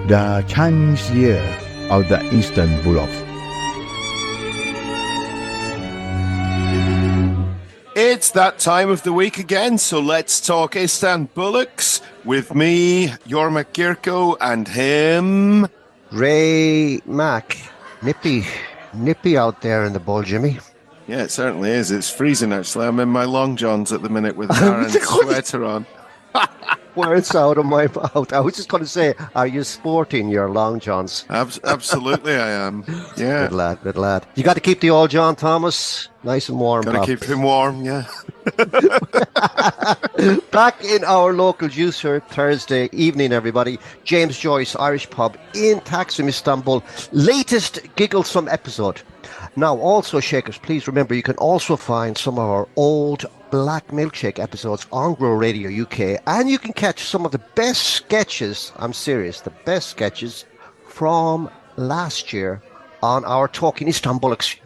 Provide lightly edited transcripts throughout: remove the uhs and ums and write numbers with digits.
the Chinese year of the Istanbul. It's that time of the week again, so let's talk Istanbulics with me, Jorma Kirko, and him, Ray Mack. Nippy out there in the bull, Jimmy. Yeah, it certainly is. It's freezing, actually. I'm in my long johns at the minute with Darren's sweater on. Words out of my mouth. I was just going to say, are you sporting your long johns? Absolutely, I am. Yeah. Good lad. You got to keep the old John Thomas nice and warm. Got to keep him warm, yeah. Back in our local juicer Thursday evening, everybody. James Joyce Irish Pub in Taksim, Istanbul. Latest Gigglesome episode. Now, also, Shakers, please remember you can also find some of our old Black Milkshake episodes on Grow Radio UK, and you can catch some of the best sketches, I'm serious, the best sketches from last year on our Talking Istanbulics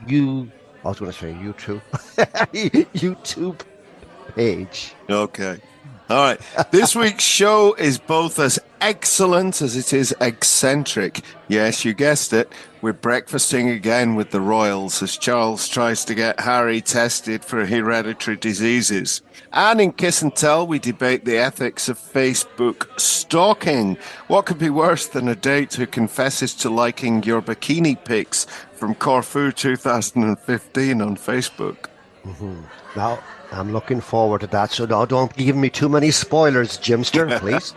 YouTube page. Okay. All right. This week's show is both as excellent as it is eccentric. Yes, you guessed it. We're breakfasting again with the royals as Charles tries to get Harry tested for hereditary diseases. And in Kiss and Tell, we debate the ethics of Facebook stalking. What could be worse than a date who confesses to liking your bikini pics from Corfu 2015 on Facebook? Mm-hmm. Now, I'm looking forward to that, so now don't give me too many spoilers, Jimster, please.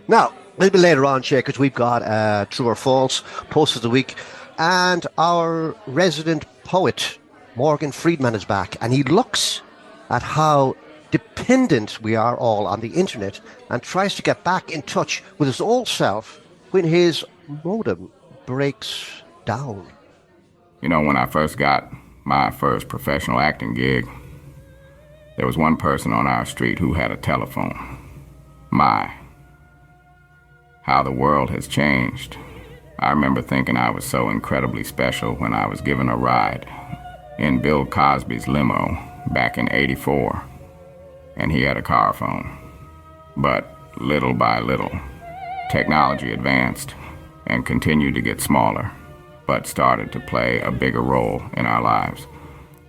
Now, a little bit later on, Shakers, we've got True or False, Post of the Week, and our resident poet, Morgan Friedman, is back, and he looks at how dependent we are all on the internet and tries to get back in touch with his old self when his modem breaks down. You know, when I first got my first professional acting gig, there was one person on our street who had a telephone. My, how the world has changed. I remember thinking I was so incredibly special when I was given a ride in Bill Cosby's limo back in '84, and he had a car phone. But little by little, technology advanced and continued to get smaller, but started to play a bigger role in our lives.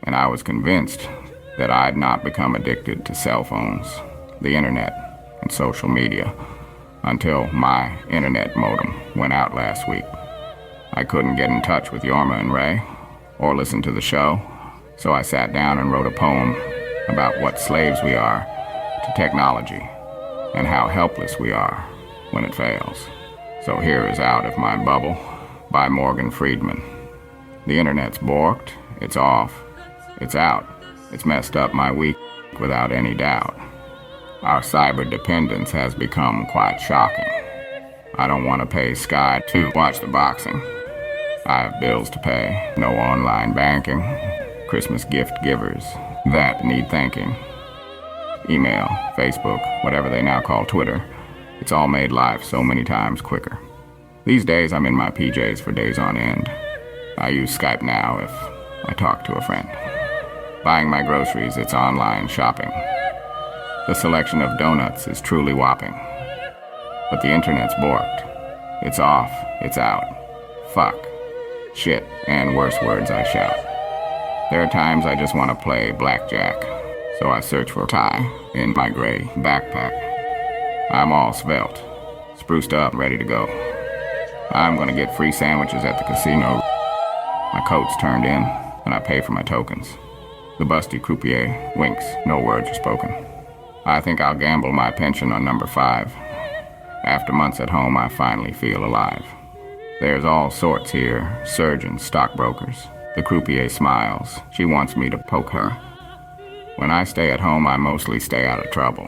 And I was convinced that I'd not become addicted to cell phones, the internet, and social media until my internet modem went out last week. I couldn't get in touch with Jorma and Ray or listen to the show, so I sat down and wrote a poem about what slaves we are to technology and how helpless we are when it fails. So here is Out of My Bubble by Morgan Friedman. The internet's borked, it's off, it's out. It's messed up my week without any doubt. Our cyber dependence has become quite shocking. I don't want to pay Sky to watch the boxing. I have bills to pay, no online banking, Christmas gift givers that need thanking. Email, Facebook, whatever they now call Twitter, it's all made life so many times quicker. These days I'm in my PJs for days on end. I use Skype now if I talk to a friend. Buying my groceries, it's online shopping. The selection of donuts is truly whopping. But the internet's borked. It's off, it's out. Fuck, shit, and worse words I shout. There are times I just want to play blackjack, so I search for tie in my gray backpack. I'm all svelte, spruced up, ready to go. I'm gonna get free sandwiches at the casino. My coat's turned in, and I pay for my tokens. The busty croupier winks, no words are spoken. I think I'll gamble my pension on number 5. After months at home, I finally feel alive. There's all sorts here, surgeons, stockbrokers. The croupier smiles. She wants me to poke her. When I stay at home, I mostly stay out of trouble.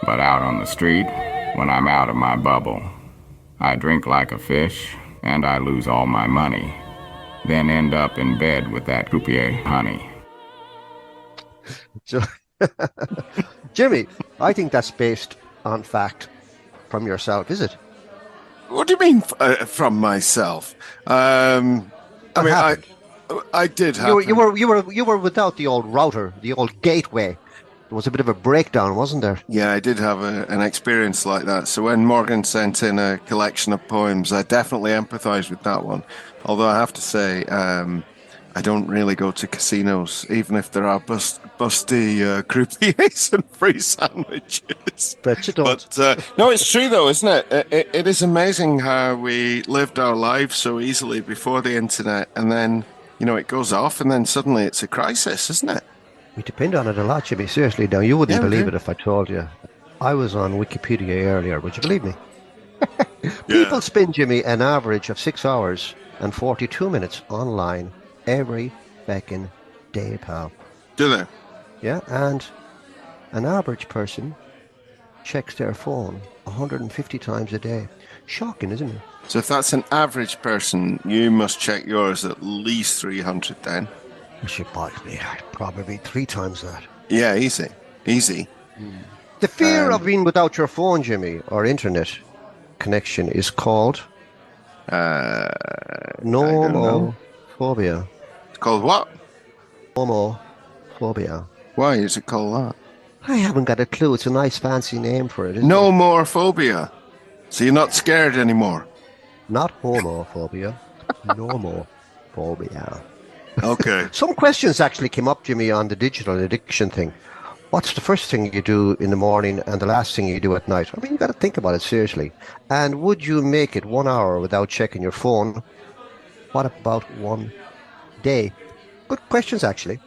But out on the street, when I'm out of my bubble, I drink like a fish, and I lose all my money. Then end up in bed with that croupier honey. So, Jimmy, I think that's based on fact from yourself, is it? What do you mean from myself? I did have. You were without the old router, the old gateway There was a bit of a breakdown, wasn't there? Yeah, I did have an experience like that. So when Morgan sent in a collection of poems, I definitely empathise with that one. Although I have to say, I don't really go to casinos, even if there are busty croupiers and free sandwiches. Bet you don't. But no, it's true though, isn't it? It is amazing how we lived our lives so easily before the internet, and then it goes off, and then suddenly it's a crisis, isn't it? We depend on it a lot, Jimmy. Seriously, now you wouldn't Yeah, we believe do. it if I told you. I was on Wikipedia earlier. Would you believe me? People spend, Jimmy, an average of 6 hours and 42 minutes online every fucking day, pal. Do they? Yeah, and an average person checks their phone 150 times a day. Shocking, isn't it? So if that's an average person, you must check yours at least 300 then. She buys me probably 3 times that. Yeah, easy. Easy. The fear of being without your phone, Jimmy, or internet connection is called know. nomophobia. It's called what? Nomophobia. Why is it called that? I haven't got a clue. It's a nice fancy name for it, isn't No it? more phobia. So you're not scared anymore. Not homophobia. Nomophobia. Okay. Some questions actually came up, Jimmy, on the digital addiction thing. What's the first thing you do in the morning and the last thing you do at night? I mean, you got to think about it seriously. And would you make it 1 hour without checking your phone? What about 1 day? Good questions, actually.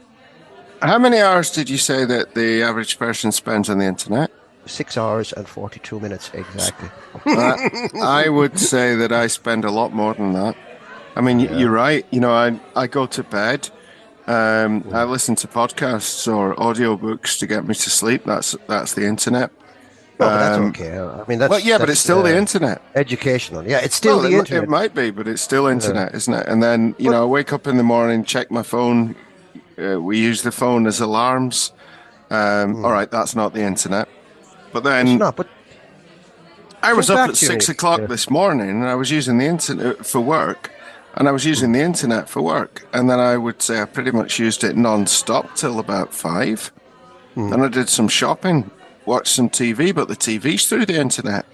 How many hours did you say that the average person spends on the internet? 6 hours and 42 minutes, exactly. I would say that I spend a lot more than that. I mean, you're right. I go to bed. I listen to podcasts or audiobooks to get me to sleep. That's the internet. No, but that's okay. I mean, that's... Well, yeah, but that's, it's still the internet. Educational. Yeah, it's still Well, the internet. It might be, but it's still internet, isn't it? And then, I wake up in the morning, check my phone. We use the phone as alarms. All right, that's not the internet. But then It's not, but I was Think up back at to your 6 age, o'clock yeah. this morning, and I was using the internet for work. And I was using the internet for work. And then I would say I pretty much used it non-stop till about 5. And I did some shopping, watched some TV, but the TV's through the internet.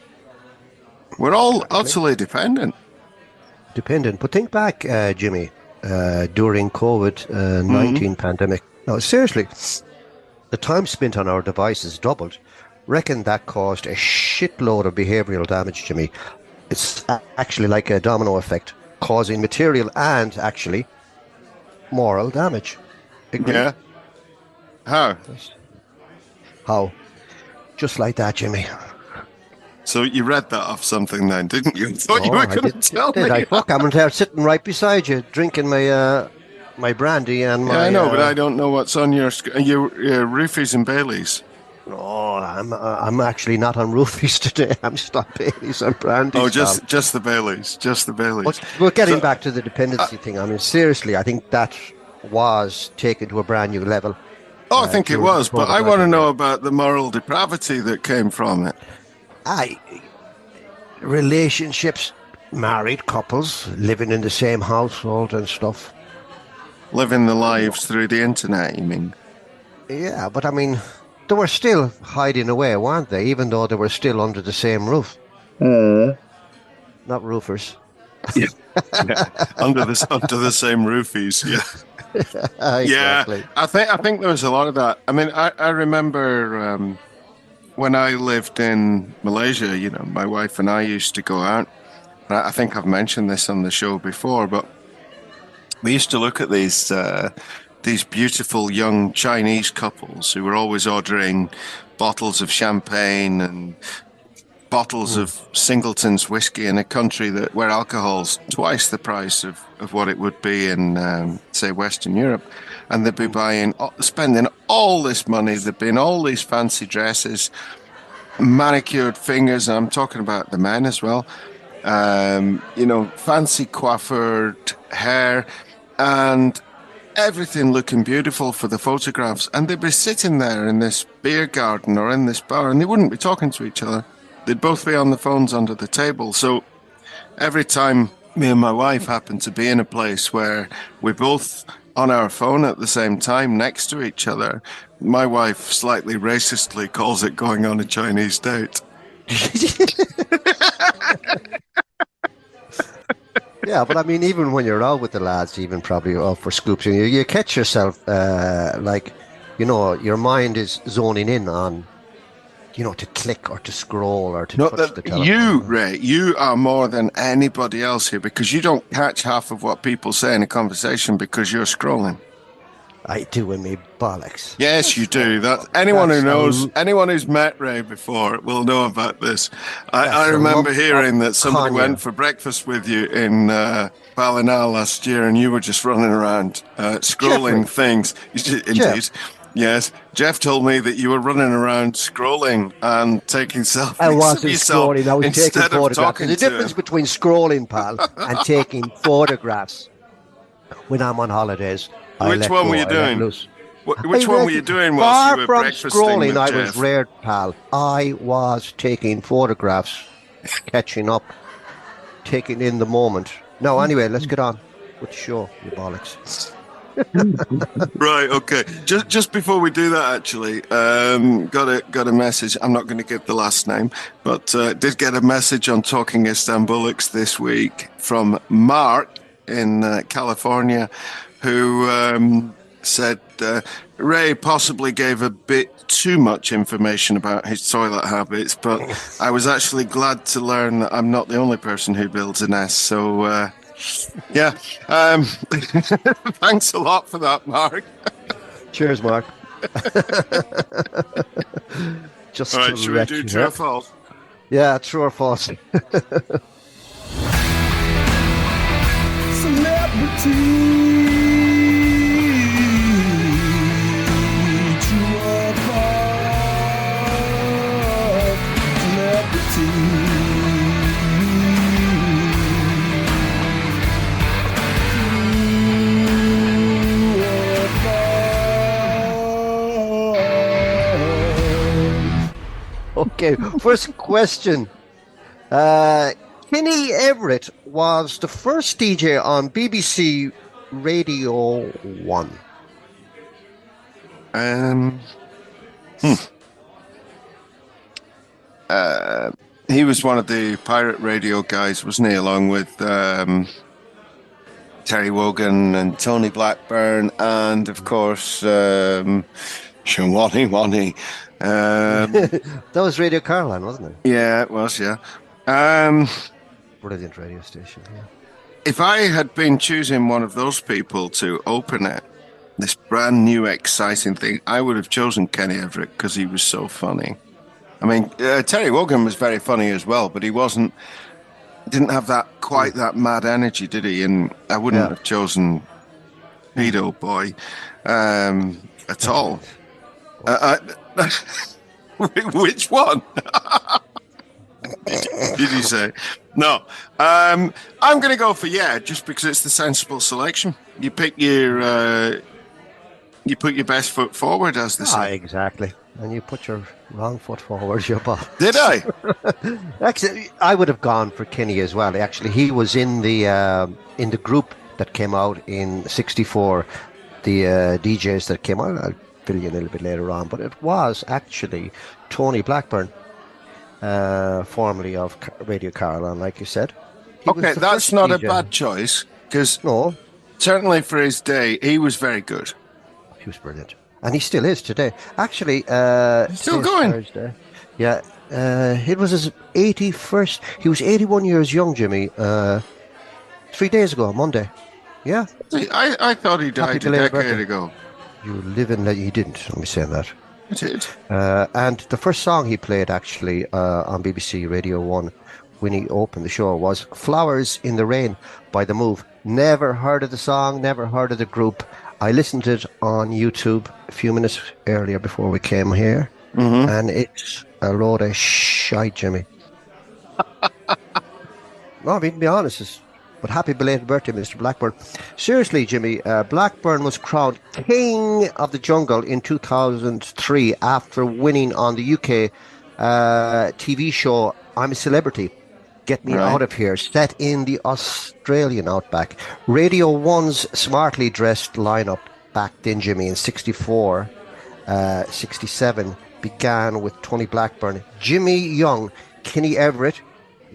We're all utterly dependent. dependent. But think back, Jimmy, during COVID-19 pandemic. No, seriously, the time spent on our devices doubled. Reckon that caused a shitload of behavioral damage, Jimmy. It's actually like a domino effect, causing material and actually moral damage. Agree? Yeah. How? How? Just like that, Jimmy. So you read that off something then, didn't you? I thought you were going to tell me. Did I? Fuck, I'm there sitting right beside you, drinking my brandy and my... Yeah, I know, but I don't know what's on your roofies and Baileys. Oh, I'm actually not on roofies today. I'm just on Baileys and brandy. Oh, just the Baileys. Just the Baileys. But we're getting back to the dependency thing. I mean, seriously, I think that was taken to a brand new level. I think it during was, the but I COVID-19 want to know about the moral depravity that came from it. Relationships, married couples living in the same household and stuff. Living the lives through the internet, you mean? Yeah, but I mean, they were still hiding away, weren't they? Even though they were still under the same roof. Not roofers. Under the same roofies, yeah. Exactly. Yeah, I think there was a lot of that. I mean, I remember when I lived in Malaysia, my wife and I used to go out. I think I've mentioned this on the show before, but we used to look at these beautiful young Chinese couples who were always ordering bottles of champagne and bottles of Singleton's whiskey in a country where alcohol's twice the price of what it would be in, say, Western Europe. And they'd be spending all this money. They'd be in all these fancy dresses, manicured fingers. And I'm talking about the men as well. Fancy coiffured hair and everything looking beautiful for the photographs. And they'd be sitting there in this beer garden or in this bar, and they wouldn't be talking to each other. They'd both be on the phones under the table. So every time me and my wife happened to be in a place where we're both on our phone at the same time next to each other, My wife slightly racistly calls it going on a Chinese date. Yeah, but I mean, even when you're out with the lads, even probably out for scoops, and you catch yourself, your mind is zoning in on, to click or to scroll or to touch the telephone. You, Ray, you are more than anybody else here because you don't catch half of what people say in a conversation because you're scrolling. I do with me bollocks. Yes, you do. Anyone who's met Ray before will know about this. I remember hearing that somebody went for breakfast with you in Ballina last year, and you were just running around scrolling things. Indeed, Jeff. Yes. Jeff told me that you were running around scrolling and taking selfies. I wasn't scrolling. I was taking photographs. There's a difference between scrolling, pal, and taking photographs. When I'm on holidays. Which one were you doing? Which one were you doing whilst you were breakfasting scrolling, with I Jeff? was rare, pal. I was taking photographs, catching up, taking in the moment. No, anyway, let's get on with the show, you bollocks. Right, okay. Just before we do that, actually, got a message. I'm not going to give the last name, but did get a message on Talking Istanbulics this week from Mark in California, who said Ray possibly gave a bit too much information about his toilet habits, but I was actually glad to learn that I'm not the only person who builds a nest. So, yeah, thanks a lot for that, Mark. Cheers, Mark. Just all right, should we do true or false? Yeah, true or false. Okay, first question. Kenny Everett was the first DJ on BBC Radio 1. He was one of the pirate radio guys, wasn't he? Along with Terry Wogan and Tony Blackburn, and of course Shawani Wani. That was Radio Caroline, wasn't it? Yeah, it was. Yeah. Brilliant radio station. Yeah. If I had been choosing one of those people to open it, this brand new exciting thing, I would have chosen Kenny Everett because he was so funny. I mean, Terry Wogan was very funny as well, but he didn't have quite that mad energy, did he? And I wouldn't have chosen Pedo Boy at all. Which one? Did you say? No. I'm going to go for just because it's the sensible selection. You pick you put your best foot forward, as they say. Exactly. And you put your wrong foot forward, your ball. Did I? Actually, I would have gone for Kenny as well. Actually, he was in the group that came out in '64. The DJs that came out. I'll fill you a little bit later on, but it was actually Tony Blackburn, formerly of Radio Caroline, like you said. Okay, that's not DJ. A bad choice, because certainly for his day, he was very good. He was brilliant. And he still is today. Actually, still going. Thursday. Yeah, it was his 81st. He was 81 years young, Jimmy. 3 days ago, Monday. Yeah. I thought he died a decade ago. You live and he didn't. Let me say that. He did. And the first song he played actually on BBC Radio 1 when he opened the show was "Flowers in the Rain" by The Move. Never heard of the song. Never heard of the group. I listened to it on YouTube a few minutes earlier before we came here, and it's a load of shite, Jimmy. No, I mean, to be honest, but happy belated birthday, Mr. Blackburn. Seriously, Jimmy, Blackburn was crowned King of the Jungle in 2003 after winning on the UK TV show I'm a Celebrity. Get Me Out of Here, set in the Australian outback. Radio 1's smartly dressed lineup back then, Jimmy, in '64. '67 began with Tony Blackburn, Jimmy Young, Kenny Everett,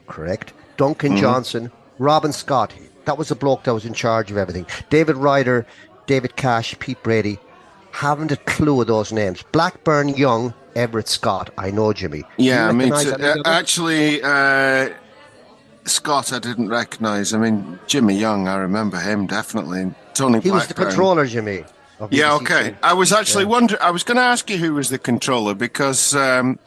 correct, Duncan Johnson, Robin Scott. That was the bloke that was in charge of everything. David Ryder, David Cash, Pete Brady. Haven't a clue of those names. Blackburn, Young, Everett, Scott. I know, Jimmy. Yeah, You me recognise too. any of them? Actually, Scott, I didn't recognise. I mean, Jimmy Young, I remember him definitely. Tony He was the Blackburn. controller, Jimmy. of Yeah, BBC okay. Two. I was actually wondering. I was going to ask you who was the controller because then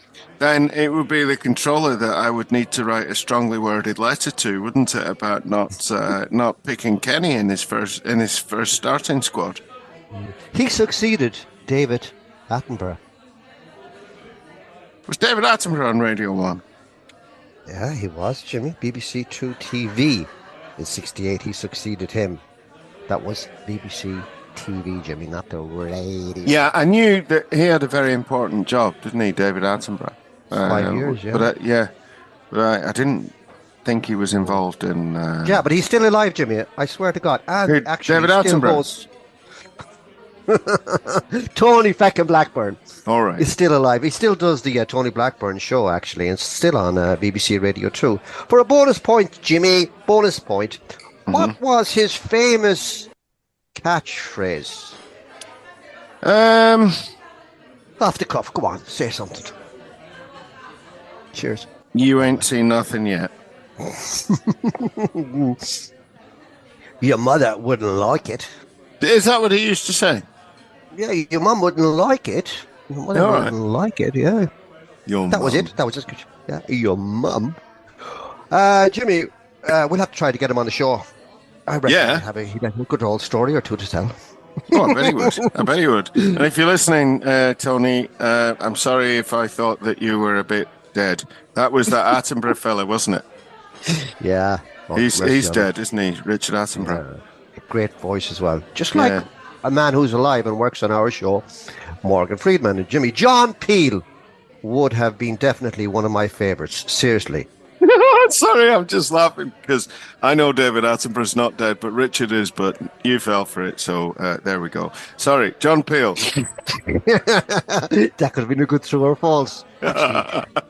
it would be the controller that I would need to write a strongly worded letter to, wouldn't it, about not picking Kenny in his first starting squad. He succeeded David Attenborough. Was David Attenborough on Radio 1? Yeah, he was, Jimmy. BBC Two TV. In '68, he succeeded him. That was BBC TV, Jimmy, not the radio. Yeah, I knew that he had a very important job, didn't he, David Attenborough? 5 years, yeah. But I didn't think he was involved in... Yeah, but he's still alive, Jimmy. I swear to God. And Who, actually, David still Attenborough? hosts- Tony feckin' Blackburn All right. is still alive. He still does the Tony Blackburn show, actually, and it's still on BBC Radio 2. For a bonus point, Jimmy, bonus point, what was his famous catchphrase? Off the cuff, go on, say something. Cheers. You ain't seen nothing yet. Your mother wouldn't like it. Is that what he used to say? Yeah, your mum wouldn't like it. Your mother All right. wouldn't like it, yeah. Your That was mum. it. That was just good. Yeah, your mum. Jimmy, we'll have to try to get him on the show. I reckon Yeah. he'd have a good old story or two to tell. Oh, I bet he would. I bet he would. And if you're listening, Tony, I'm sorry if I thought that you were a bit dead. That was that Attenborough fella, wasn't it? Yeah. Oh, He's rest of him. dead, isn't he? Richard Attenborough. A great voice as well. Just like Yeah. a man who's alive and works on our show, Morgan Friedman and Jimmy. John Peel would have been definitely one of my favourites. Seriously. Sorry, I'm just laughing because I know David Attenborough's not dead, but Richard is, but you fell for it, so there we go. Sorry, John Peel. That could have been a good true or false. Actually,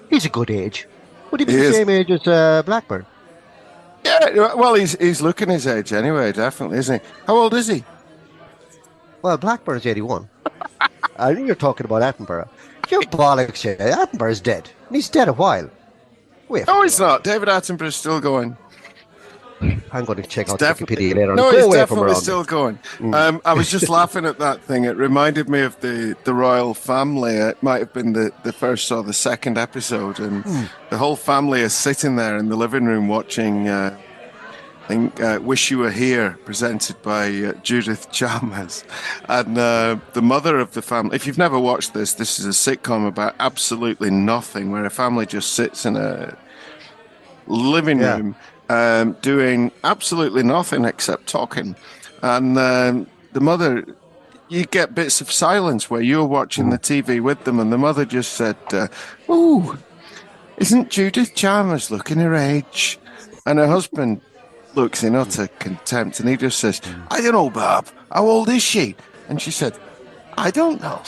he's a good age. Would he be He the is. same age as Blackburn? Yeah, well, he's looking his age anyway, definitely, isn't he? How old is he? Well, Blackburn's 81. I think you're talking about Attenborough. You bollocks, yeah. Attenborough's dead. And he's dead a while. Wait. No, he's not. David Attenborough's still going. I'm going to check out Definitely. Wikipedia later on. No, Go he's away from definitely around still going. Mm. I was just laughing at that thing. It reminded me of the royal family. It might have been the first or the second episode, and the whole family is sitting there in the living room watching. I think "Wish You Were Here," presented by Judith Chalmers, and the mother of the family. If you've never watched this is a sitcom about absolutely nothing, where a family just sits in a living Yeah. room doing absolutely nothing except talking. And the mother, you get bits of silence where you're watching the TV with them, and the mother just said, "Oh, isn't Judith Chalmers looking her age?" And her husband looks in utter contempt, and he just says, "I don't know, Bob. How old is she?" And she said, "I don't know."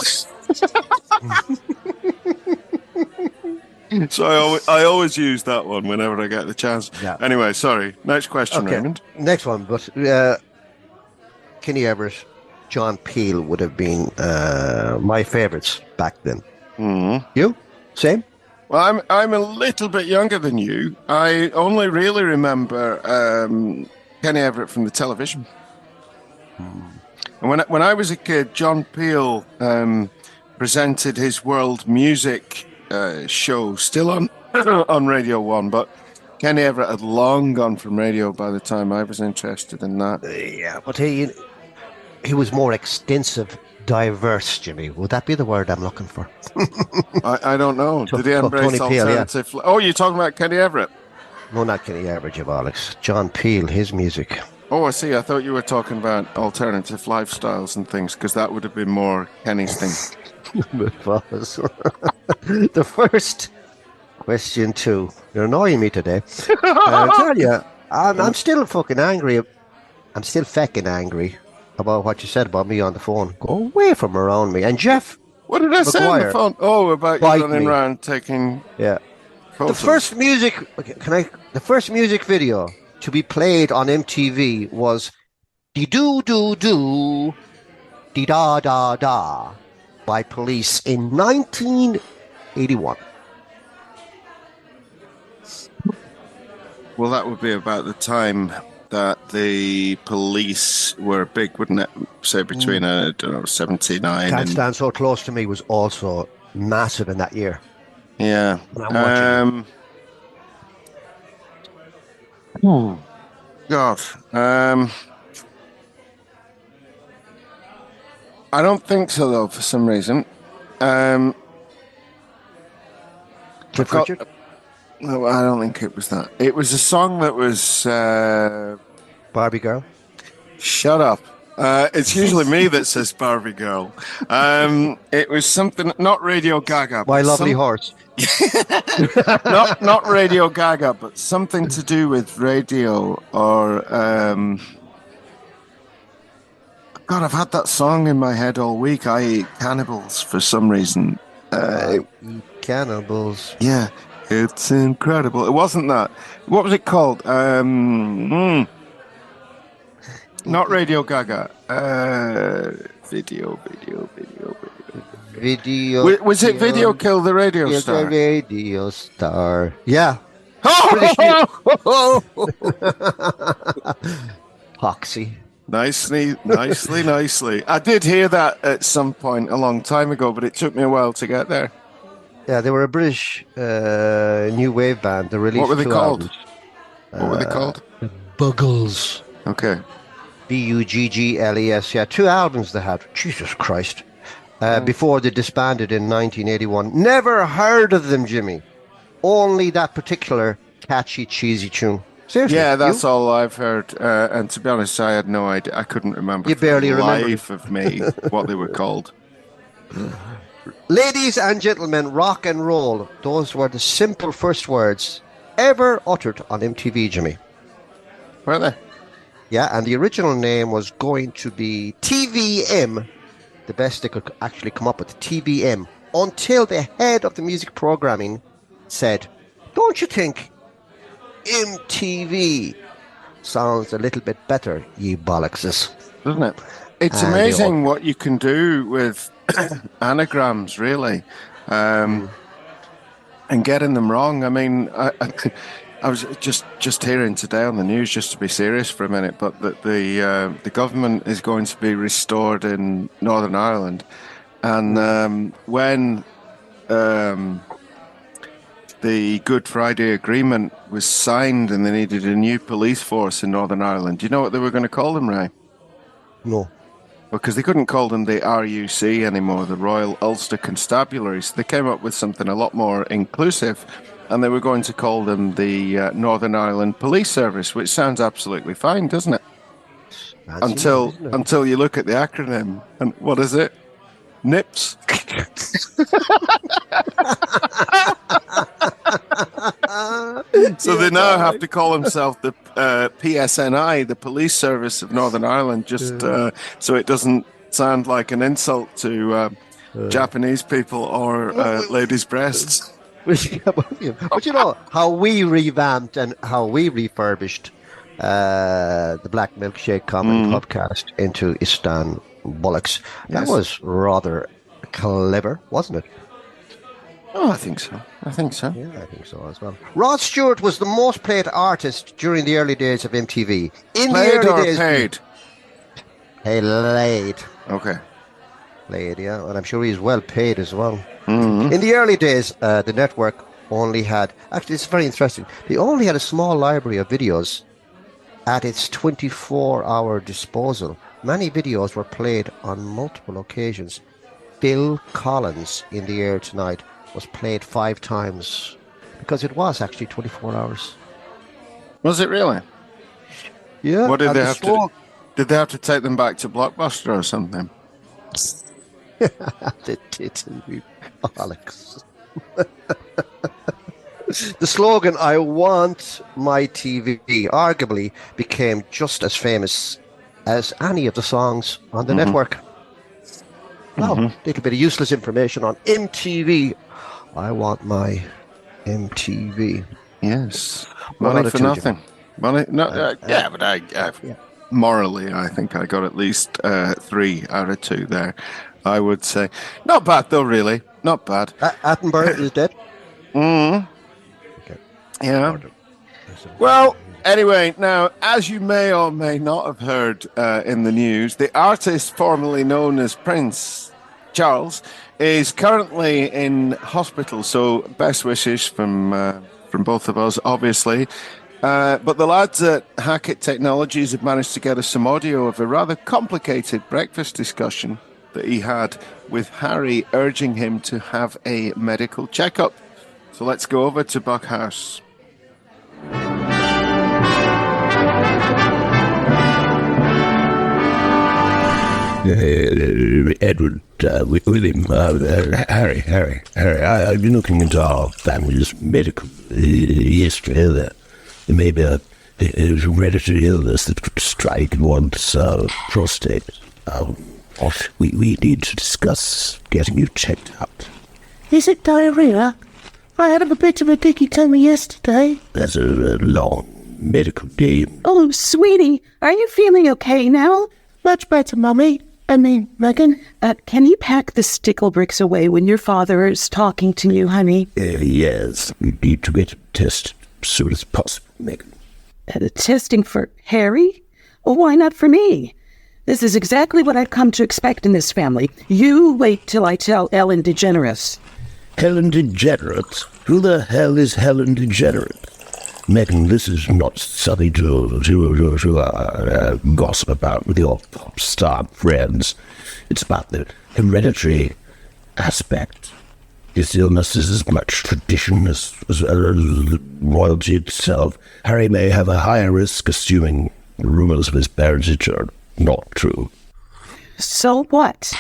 So I always use that one whenever I get the chance. Yeah. Anyway, sorry. Next question, Okay, Raymond. next one. But Kenny Everett, John Peel would have been my favourites back then. You? Same? Well, I'm a little bit younger than you. I only really remember Kenny Everett from the television. And when I was a kid, John Peel presented his world music show, still on on Radio 1, but Kenny Everett had long gone from radio by the time I was interested in that. Yeah, but he was more extensive, diverse, Jimmy. Would that be the word I'm looking for? I don't know. Did he embrace Tony Peel, yeah. alternative? Oh, you're talking about Kenny Everett? No, not Kenny Everett, you bollocks. John Peel, his music. Oh, I see. I thought you were talking about alternative lifestyles and things, because that would have been more Kenny's thing. It was. The first question, too. You're annoying me today. I'll tell you, I'm still fucking angry. I'm still feckin' angry about what you said about me on the phone. Go away from around me. And Jeff, What did I say on the McGuire, phone? Oh, about you bite running me. around taking yeah. photos. The first music, the first music video to be played on MTV was "Dee Doo Doo Doo, Dee Da Da Da" by Police in 1981. Well, that would be about the time that the Police were big, wouldn't it? Say between, I don't know, 79 Can't and... Stand So Close to Me was also massive in that year. Yeah. When I'm watching God. I don't think so, though, for some reason. Cliff I've got- Richard, No, I don't think it was that. It was a song that was... Barbie Girl. Shut up. It's usually me that says Barbie Girl. It was something... Not Radio Gaga. My but Lovely Horse. not Radio Gaga, but something to do with radio or... God, I've had that song in my head all week. I Eat Cannibals for some reason. Cannibals. Yeah, it's incredible. It wasn't that. What was it called? Not Radio Gaga. Video. Video. Was it Video Kill the Radio Yeah, Star? the radio star. Yeah. Poxy. Nicely. I did hear that at some point a long time ago, but it took me a while to get there. Yeah, they were a British new wave band. They released What were they two called? albums. What were they called? Buggles. Okay. Buggles. Yeah, two albums they had. Jesus Christ. Before they disbanded in 1981. Never heard of them, Jimmy. Only that particular catchy, cheesy tune. Seriously. Yeah, that's you? all I've heard. And to be honest, I had no idea. I couldn't remember. You barely for the remember. life of me what they were called. Ladies and gentlemen, rock and roll. Those were the simple first words ever uttered on MTV, Jimmy. Were they? Yeah, and the original name was going to be TVM. The best they could actually come up with, TVM. Until the head of the music programming said, "Don't you think MTV sounds a little bit better, ye bollockses?" Doesn't it? It's And amazing what you can do with anagrams, really, and getting them wrong. I mean, I was just hearing today on the news, just to be serious for a minute, but that the government is going to be restored in Northern Ireland, and when the Good Friday Agreement was signed and they needed a new police force in Northern Ireland, do you know what they were going to call them, Ray? No. Because they couldn't call them the RUC anymore, the Royal Ulster Constabulary. So they came up with something a lot more inclusive, and they were going to call them the Northern Ireland Police Service, which sounds absolutely fine, doesn't it? Until you look at the acronym, and what is it? NIPS. So they now have to call themselves the PSNI, the Police Service of Northern Ireland, just so it doesn't sound like an insult to Japanese people or ladies' breasts. But you know how we revamped and how we refurbished the Black Milkshake Comedy podcast into Istan Bollocks. That was rather clever, wasn't it? Oh, I think so. Yeah, I think so as well. Rod Stewart was the most played artist during the early days of MTV. In Played the or early days, paid? Played, Okay. yeah, and I'm sure he's well paid as well. Mm-hmm. In the early days, the network only had, actually it's very interesting, they only had a small library of videos at its 24-hour disposal. Many videos were played on multiple occasions. Phil Collins, In the Air Tonight, was played 5 times because it was actually 24 hours. Was it really? Yeah. What did and they the have to? slogan- Did they have to take them back to Blockbuster or something? They didn't be Alex. The slogan, "I want my TV," arguably became just as famous as any of the songs on the network. Well, a little bit of useless information on MTV. I want my MTV. Yes. What Money about for a two, nothing. Jimmy? Money, no, yeah, but morally, I think I got at least 3 out of 2 there. I would say. Not bad, though, really. Not bad. Attenborough is dead. Yeah. Well, anyway, now, as you may or may not have heard in the news, the artist formerly known as Prince Charles is currently in hospital. So, best wishes from both of us, obviously. But the lads at Hackett Technologies have managed to get us some audio of a rather complicated breakfast discussion that he had with Harry urging him to have a medical checkup. So let's go over to Buckhouse. Edward, William, Harry, I've been looking into our family's medical history. There may be a hereditary illness that could strike one's prostate. We need to discuss getting you checked out. Is it diarrhea? I had a bit of a dicky tummy yesterday. That's a long medical name. Oh, sweetie, are you feeling okay now? Much better, Mummy. I mean, Megan. Can you pack the stickle bricks away when your father is talking to you, honey? Yes, we need to get him tested as soon as possible, Megan. Testing for Harry? Well, why not for me? This is exactly what I've come to expect in this family. You wait till I tell Ellen DeGeneres. Helen DeGenerate? Who the hell is Helen DeGenerate? Megan, this is not something to gossip about with your pop star friends. It's about the hereditary aspect. This illness is as much tradition as royalty itself. Harry may have a higher risk, assuming the rumors of his parentage are not true. So what?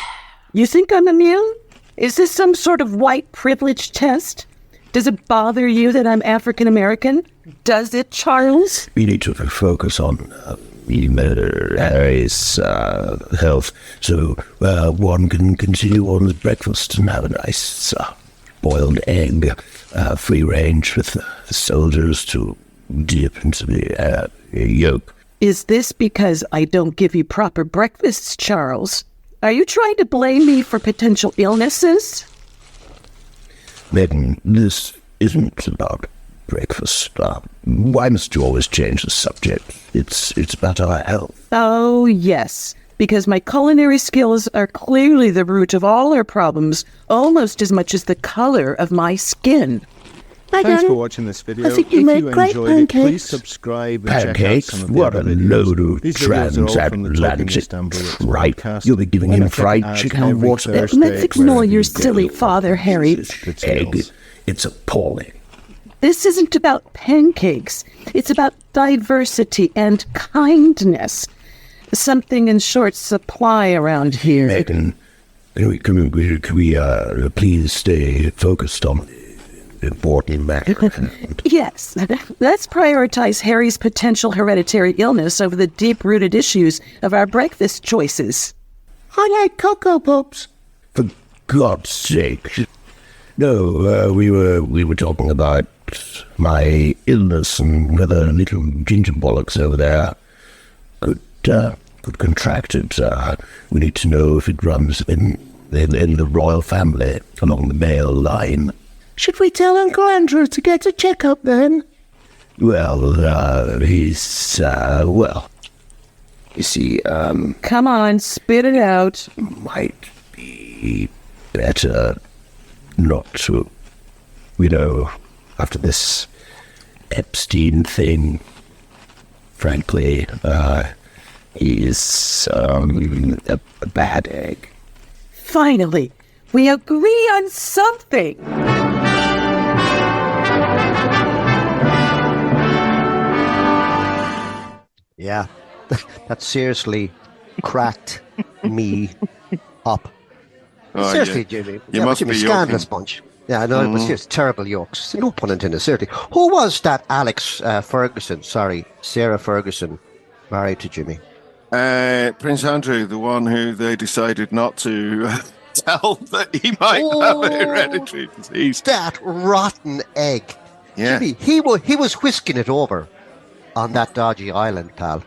You think I'm immune? Is this some sort of white privilege test? Does it bother you that I'm African American? Does it, Charles? We need to focus on Harry's health, so one can continue on with breakfast and have a nice boiled egg, free range with the soldiers to dip into the yolk. Is this because I don't give you proper breakfasts, Charles? Are you trying to blame me for potential illnesses? Megan, this isn't about breakfast. Why must you always change the subject? It's about our health. Oh, yes, because my culinary skills are clearly the root of all our problems, almost as much as the color of my skin. Thanks for watching this video. I think If you make you great enjoyed it, please pancakes. subscribe and check out Pancakes? some of the What other a videos. load of These videos are all from the Talking transatlantic Istanbul It's tripe. podcast. You'll be giving When him I check fried it out chicken every and water. Thursday, Let's ignore wherever your you silly go. father, Harry. Good Egg. skills. It's appalling. This isn't about pancakes. It's about diversity and kindness. Something in short supply around here. Megan, can we please stay focused on the important matter? Yes, let's prioritize Harry's potential hereditary illness over the deep-rooted issues of our breakfast choices. I like Cocoa Pops. For God's sake. No, we were talking about my illness and whether little ginger bollocks over there could contract it. We need to know if it runs in the royal family along the male line. Should we tell Uncle Andrew to get a checkup then? Well, he's well. You see, Come on, spit it out. might be better not to. After this Epstein thing, frankly, he's a bad egg. Finally, we agree on something. Yeah, that seriously cracked me up. Oh, Seriously, yeah. Jimmy. You must Jimmy, be scandalous joking. bunch. Yeah, no, it was just terrible yokes. No pun intended, certainly. Who was that Alex Ferguson? Sorry, Sarah Ferguson, married to Jimmy. Prince Andrew, the one who they decided not to tell that he might have a hereditary disease. That rotten egg. Yeah. Jimmy, he was whisking it over on that dodgy island, pal,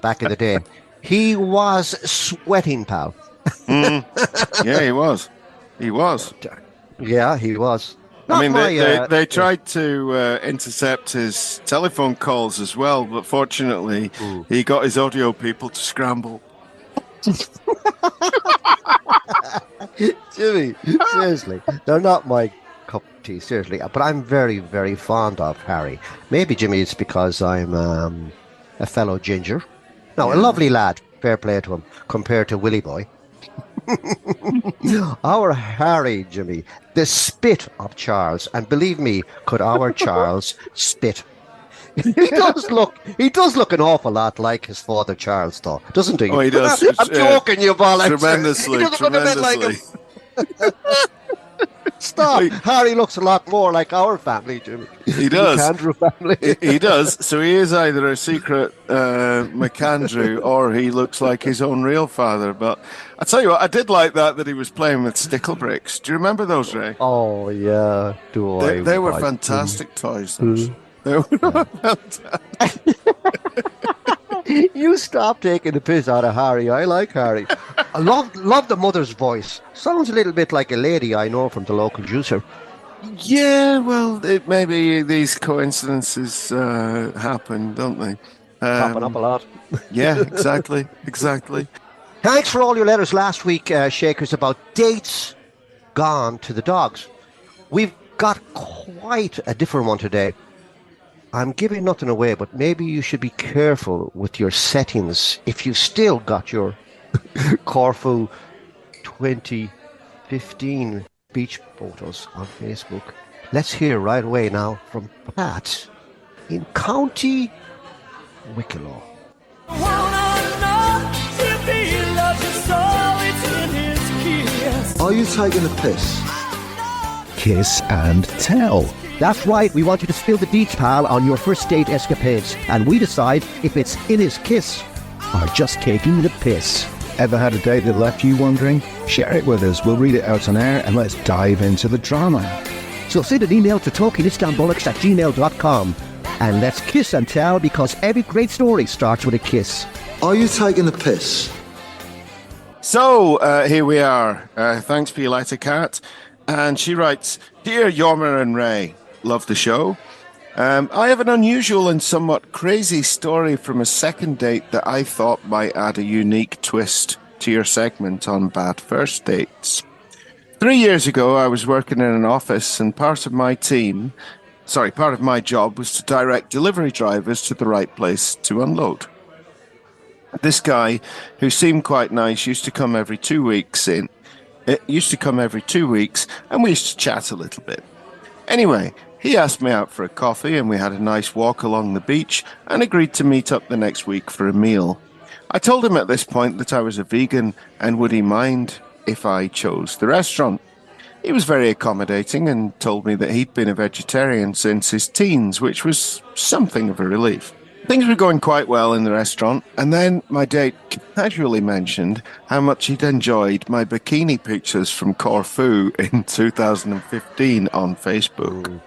back in the day. He was sweating, pal. Yeah, he was. He was. Yeah, he was. I mean, Not they tried to intercept his telephone calls as well, but fortunately, he got his audio people to scramble. Jimmy, seriously, they're not my cup of tea, seriously. But I'm very, very fond of Harry. Maybe, Jimmy, it's because I'm a fellow ginger. No, a lovely lad. Fair play to him, compared to Willie Boy. Our Harry, Jimmy, the spit of Charles, and believe me, could our Charles spit? He does look an awful lot like his father Charles, though, doesn't he? Oh, he does. I'm joking, you bollocks. Tremendously, He doesn't look a bit like him. tremendously. Stop. Harry looks a lot more like our family, Jimmy. He does. McAndrew family. He does. So he is either a secret McAndrew or he looks like his own real father. But I tell you what, I did like that he was playing with stickle bricks. Do you remember those, Ray? Oh, yeah. They were fantastic toys. Those. They were fantastic. You stop taking the piss out of Harry. I like Harry. I love the mother's voice. Sounds a little bit like a lady I know from the local juicer. Yeah, well, maybe these coincidences happen, don't they? Popping up a lot. Yeah, exactly. Thanks for all your letters last week, Shakers, about dates gone to the dogs. We've got quite a different one today. I'm giving nothing away, but maybe you should be careful with your settings if you've still got your Corfu 2015 beach photos on Facebook. Let's hear right away now from Pat in County Wicklow. Are you taking a piss? Kiss and tell. That's right, we want you to spill the deets, pal, on your first date escapades, and we decide if it's in his kiss or just taking the piss. Ever had a date that left you wondering? Share it with us. We'll read it out on air and let's dive into the drama. So send an email to talkingistanbollocks@gmail.com and let's kiss and tell, because every great story starts with a kiss. Are you taking a piss? So here we are. Thanks for your letter, Kat. And she writes, Dear Yormer and Ray, love the show. I have an unusual and somewhat crazy story from a second date that I thought might add a unique twist to your segment on bad first dates. 3 years ago, I was working in an office, and part of my job was to direct delivery drivers to the right place to unload. This guy, who seemed quite nice, used to come every 2 weeks, and we used to chat a little bit. Anyway, he asked me out for a coffee, and we had a nice walk along the beach and agreed to meet up the next week for a meal. I told him at this point that I was a vegan and would he mind if I chose the restaurant. He was very accommodating and told me that he'd been a vegetarian since his teens, which was something of a relief. Things were going quite well in the restaurant, and then my date casually mentioned how much he'd enjoyed my bikini pictures from Corfu in 2015 on Facebook.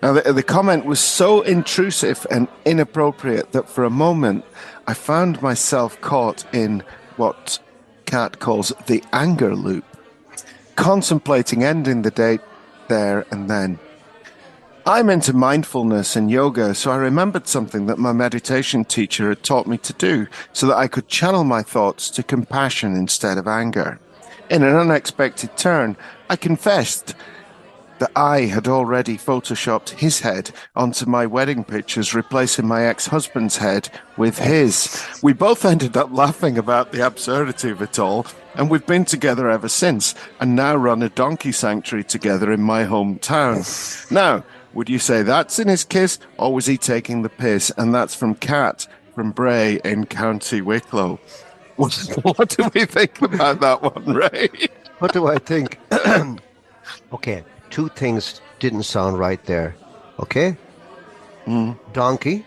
Now, the comment was so intrusive and inappropriate that for a moment I found myself caught in what Kat calls the anger loop, contemplating ending the date there and then. I'm into mindfulness and yoga, so I remembered something that my meditation teacher had taught me to do so that I could channel my thoughts to compassion instead of anger. In an unexpected turn, I confessed that I had already photoshopped his head onto my wedding pictures, replacing my ex-husband's head with his. We both ended up laughing about the absurdity of it all, and we've been together ever since, and now run a donkey sanctuary together in my hometown. Now, would you say that's in his kiss, or was he taking the piss? And that's from Kat from Bray in County Wicklow. What do we think about that one, Ray? What do I think? Okay, two things didn't sound right there. Okay? Donkey,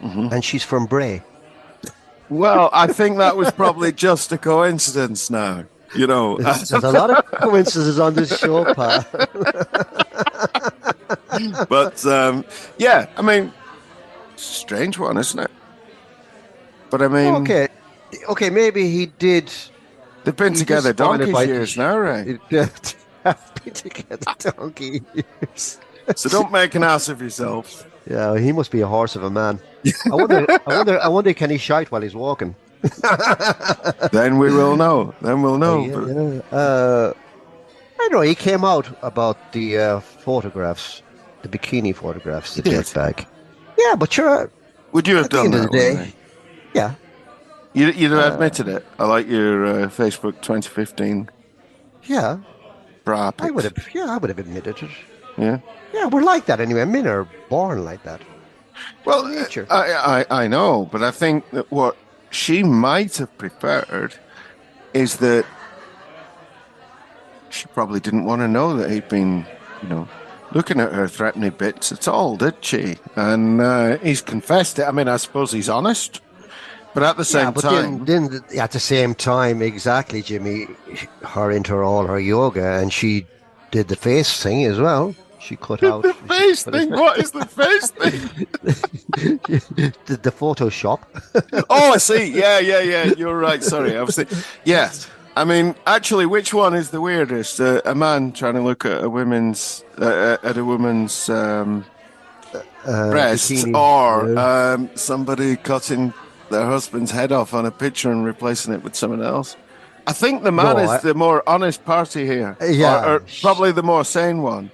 and she's from Bray. Well, I think that was probably just a coincidence now. You know, There's a lot of coincidences on this show, pal. but yeah, I mean, strange one, isn't it? But I mean, Okay, maybe he did. they've been he together did spoil it donkey's by- years now, Ray. Have been together donkey years. So don't make an ass of yourself. Yeah, he must be a horse of a man. I wonder, can he shite while he's walking? Then we will know. Then we'll know. I know he came out about the photographs, the bikini photographs, the He did? dirtbag. Yeah, but you're Would you have at the done end of that? the day, wouldn't yeah. you? You'd have admitted it. I like your Facebook 2015 Yeah, bra pics. I would have. Yeah, I would have admitted it. Yeah. Yeah, we're like that anyway. Men are born like that. Well, Nature. I know, but I think that what she might have preferred is that she probably didn't want to know that he'd been, looking at her threatening bits at all, did she? And he's confessed it. I mean, I suppose he's honest, but at the same Yeah, but time, then at the same time, exactly, Jimmy. Her into all her yoga, and she did the face thing as well. She cut out the face thing. What is the face thing? the Photoshop. Oh, I see. Yeah. You're right. Sorry, I was thinking. Yes. I mean, actually, which one is the weirdest? A man trying to look at a woman's breasts, Bikini. or somebody cutting their husband's head off on a picture and replacing it with someone else? I think the man is the more honest party here. Yeah. or probably the more sane one.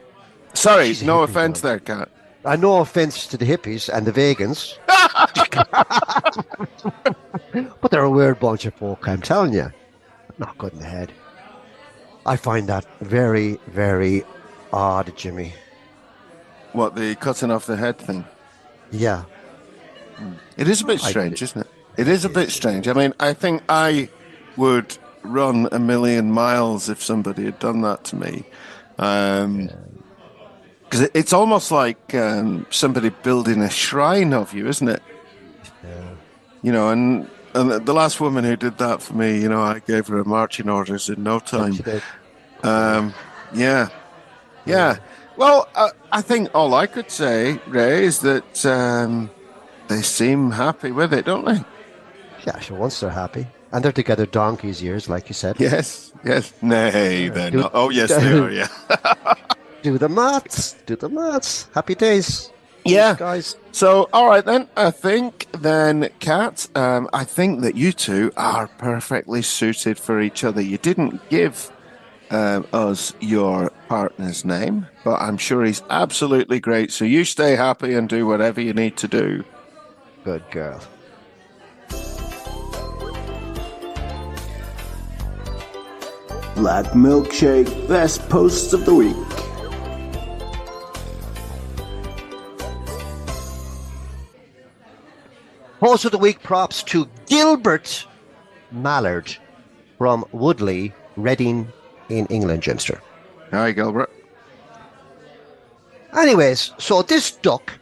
Sorry, She's a no hippie, offense though. there, Kat. No offense to the hippies and the vegans, but they're a weird bunch of folk. I'm telling you, not good in the head. I find that very, very odd, Jimmy. What, the cutting off the head thing? Yeah. It is a bit strange, isn't it? It is a bit strange. I mean, I think I would run a million miles if somebody had done that to me. Because it's almost like somebody building a shrine of you, isn't it? Yeah. And the last woman who did that for me, I gave her marching orders in no time. She did. Yeah. Well, I think all I could say, Ray, is that they seem happy with it, don't they? Yeah, sure. Once they're happy, and they're together donkey's years, like you said. Yes. Nay, they're Do- not. Oh, yes, they are, yeah. Do the maths. Happy days. Yeah. Guys. So, all right then. I think then, Kat, I think that you two are perfectly suited for each other. You didn't give us your partner's name, but I'm sure he's absolutely great. So you stay happy and do whatever you need to do. Good girl. Black Milkshake Best Posts of the Week. Post of the week props to Gilbert Mallard from Woodley, Reading in England, Jimster. Hi, Gilbert. Anyways, so this duck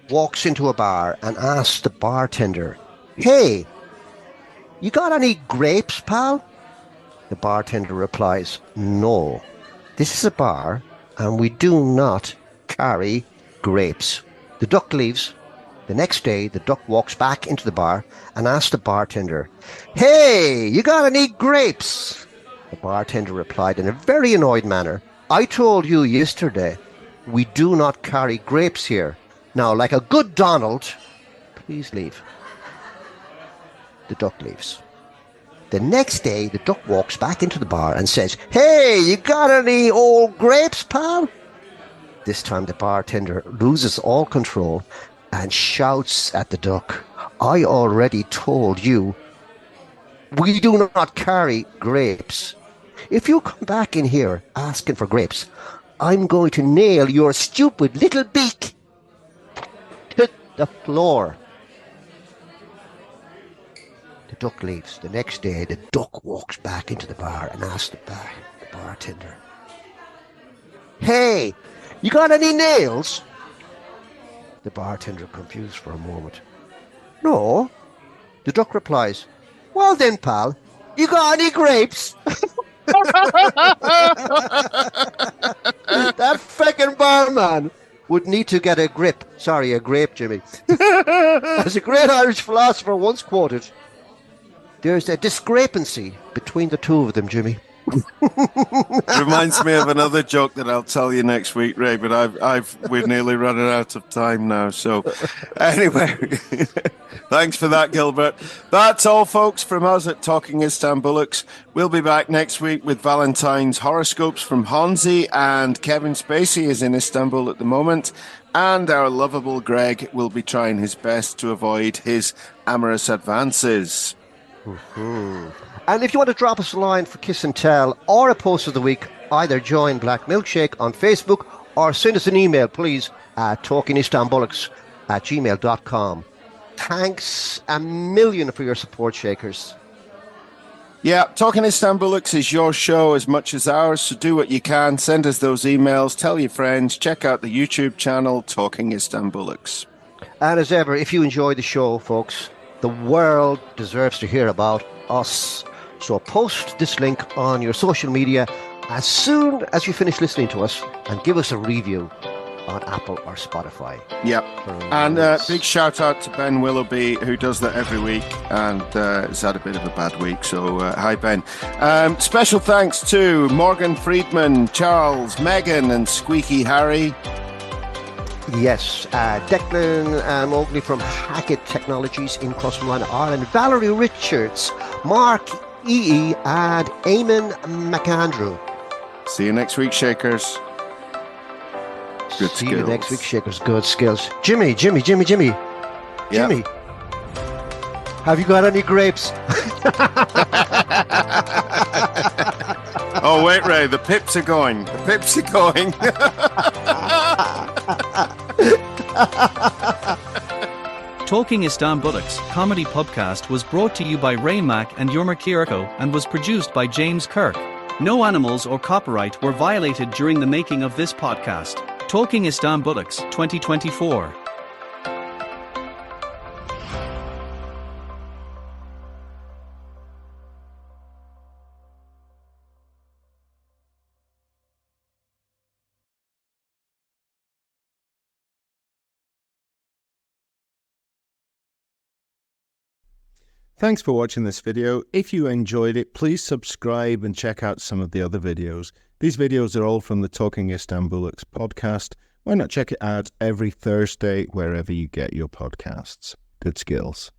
walks into a bar and asks the bartender, "Hey, you got any grapes, pal?" The bartender replies, "No, this is a bar and we do not carry grapes." The duck leaves. The next day, the duck walks back into the bar and asks the bartender, "Hey, you got any grapes?" The bartender replied in a very annoyed manner, "I told you yesterday, we do not carry grapes here. Now, like a good Donald, please leave." The duck leaves. The next day, the duck walks back into the bar and says, "Hey, you got any old grapes, pal?" This time the bartender loses all control and shouts at the duck, "I already told you, we do not carry grapes. If you come back in here asking for grapes, I'm going to nail your stupid little beak to the floor." The duck leaves. The next day, the duck walks back into the bar and asks the bartender, "Hey, you got any nails?" The bartender, confused for a moment. "No, The duck replies, "Well then, pal, you got any grapes?" That feckin' barman would need to get a grip. Sorry, a grape, Jimmy. As a great Irish philosopher once quoted, "There's a discrepancy between the two of them, Jimmy." Reminds me of another joke that I'll tell you next week, Ray. But we're nearly running out of time now. So, anyway, thanks for that, Gilbert. That's all, folks, from us at Talking Istanbulics. We'll be back next week with Valentine's horoscopes from Honzi, and Kevin Spacey is in Istanbul at the moment, and our lovable Greg will be trying his best to avoid his amorous advances. And if you want to drop us a line for Kiss and Tell or a post of the week, either join Black Milkshake on Facebook or send us an email, please, at talkingistanbulics@gmail.com. Thanks a million for your support, Shakers. Yeah, Talking Istanbulics is your show as much as ours, so do what you can. Send us those emails, tell your friends, check out the YouTube channel, Talking Istanbulics. And as ever, if you enjoy the show, folks, the world deserves to hear about us. So post this link on your social media as soon as you finish listening to us and give us a review on Apple or Spotify. Yep. And big shout out to Ben Willoughby, who does that every week and has had a bit of a bad week. So hi, Ben. Special thanks to Morgan Friedman, Charles, Megan, and Squeaky Harry. Yes, Declan Mowgli from Hackett Technologies in Crossmline, Ireland, Valerie Richards, Mark E.E. and Eamon McAndrew. See you next week, Shakers. Good See skills. you next week, Shakers. Good skills. Jimmy. Yep. Jimmy, have you got any grapes? Oh, wait, Ray, the pips are going. The pips are going. Talking Istanbulics comedy podcast was brought to you by Ray Mack and Yorma Kiriko and was produced by James Kirk. No animals or copyright were violated during the making of this podcast. Talking Istanbulics 2024. Thanks for watching this video. If you enjoyed it, please subscribe and check out some of the other videos. These videos are all from the Talking Istanbulics podcast. Why not check it out every Thursday wherever you get your podcasts? Good skills.